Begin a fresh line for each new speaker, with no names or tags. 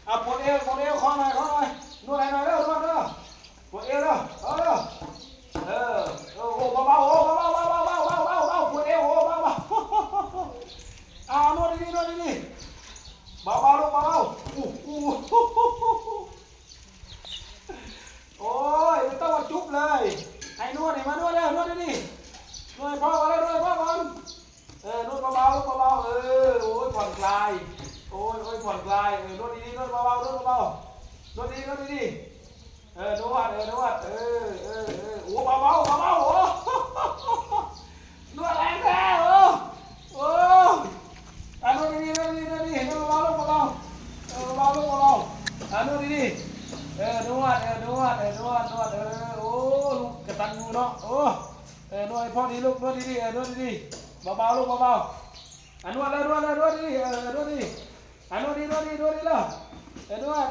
เอาปวดเอวคอหน่อยนวดให้หน่อยเร็วนวดเร็วปวดเอวเร็วเร็วโอ้เบาเบาปวดเอวเบาเอานวดดีเบาลูกเบาโอ้ยไม่ต้องมาจุ๊บเลยให้นวดมานวดเร็วนวดดีนวดพ่อมาเร็วนวดพ่อก่อนนวดเบาลูกเบาโอ้ยผ่อนคลายโอ้ยผ่อนคลายนวดดีนวดเบานวดเบานวดดีนวดโอ้เบาโอ้นวดแรงแท้โอ้นวดดีนวดเบาลูกเบาลูกเบานวดดีนวดโอ้ลูกกระตันยูเนาะโอ้นวดพ่อดีลูกนวดดีนวดดีเบาลูกเบานวดเลยนวดดีนวดดีแล้วนวด